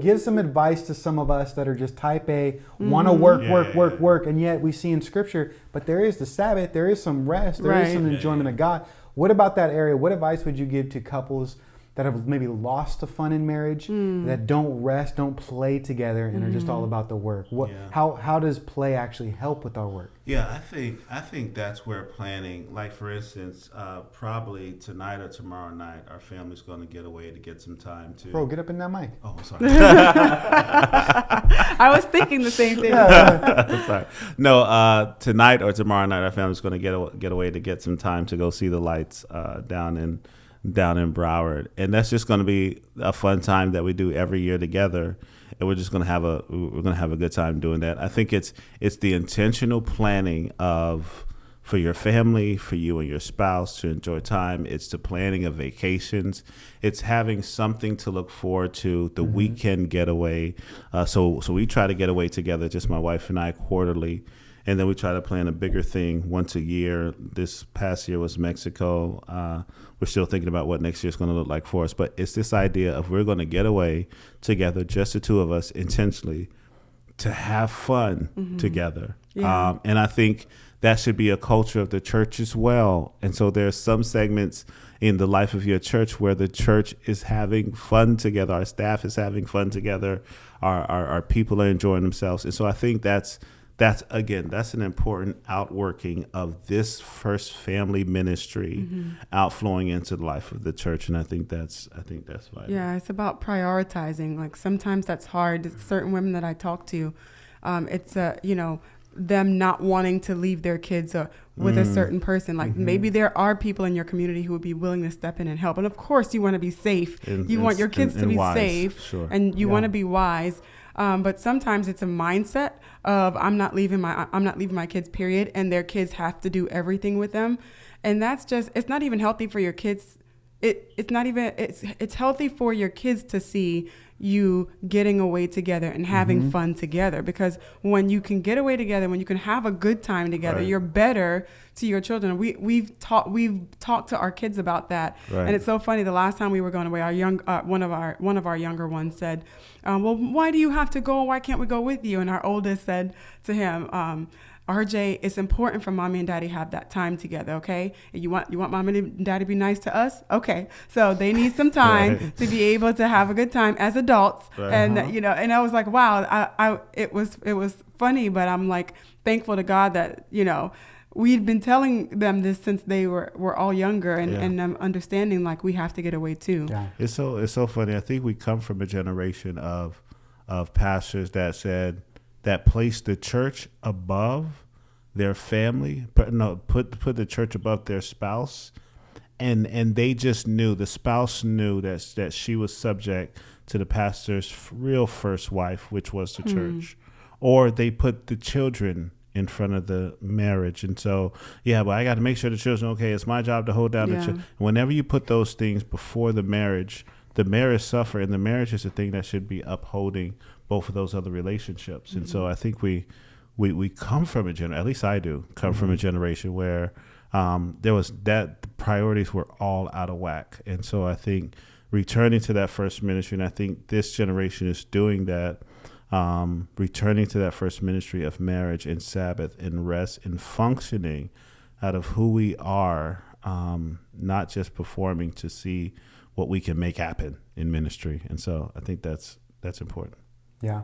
give some advice to some of us that are just type A, want to work, and yet we see in Scripture, but there is the Sabbath, there is some rest, there is some enjoyment of God. What about that area? What advice would you give to couples that have maybe lost the fun in marriage, that don't rest, don't play together, and are just all about the work? How does play actually help with our work? Yeah, I think that's where planning, like for instance, probably tonight or tomorrow night, our family's going to get away to get some time to. Bro, get up in that mic. Oh, sorry. I was thinking the same thing. Sorry. No, tonight or tomorrow night, our family's going to get away to get some time to go see the lights down in Broward, and that's just going to be a fun time that we do every year together, and we're just going to have a good time doing that. I think it's the intentional planning for your family, for you and your spouse to enjoy time. It's the planning of vacations. It's having something to look forward to, the weekend getaway. So we try to get away together, just my wife and I, quarterly. And then we try to plan a bigger thing once a year. This past year was Mexico. We're still thinking about what next year is going to look like for us. But it's this idea of we're going to get away together, just the two of us, intentionally, to have fun together. Yeah. And I think that should be a culture of the church as well. And so there's some segments in the life of your church where the church is having fun together. Our staff is having fun together. Our people are enjoying themselves. And so I think that's an important outworking of this first family ministry outflowing into the life of the church, and I think that's vital. Yeah, it's about prioritizing. Like sometimes that's hard. Certain women that I talk to, it's them not wanting to leave their kids with a certain person. Like maybe there are people in your community who would be willing to step in and help, and of course you want to be safe. You want your kids to be wise. safe, Sure. and you want to be wise. But sometimes it's a mindset of I'm not leaving my kids, period, and their kids have to do everything with them, and it's not even healthy for your kids. It's healthy for your kids to see you getting away together and having fun together, because when you can get away together, when you can have a good time together, you're better to your children. We've talked to our kids about that, and it's so funny. The last time we were going away, one of our younger ones said, "Well, why do you have to go? Why can't we go with you?" And our oldest said to him, RJ, it's important for mommy and daddy have that time together, okay? And you want mommy and daddy to be nice to us? Okay. So they need some time to be able to have a good time as adults. And and I was like, wow, it was funny, but I'm like thankful to God that, we'd been telling them this since they were all younger, and I'm understanding like we have to get away too. Yeah. It's so funny. I think we come from a generation of pastors that placed the church above their family, put the church above their spouse, and they just knew, the spouse knew that she was subject to the pastor's real first wife, which was the church, or they put the children in front of the marriage. And so, but I got to make sure the children are okay. It's my job to hold down the children. Whenever you put those things before the marriage suffer, and the marriage is the thing that should be upholding both of those other relationships. And so I think we come from a generation, at least I do, come from a generation where there was that the priorities were all out of whack. And so I think returning to that first ministry, and I think this generation is doing that, returning to that first ministry of marriage and Sabbath and rest and functioning out of who we are, not just performing to see what we can make happen in ministry. And so I think that's important. Yeah.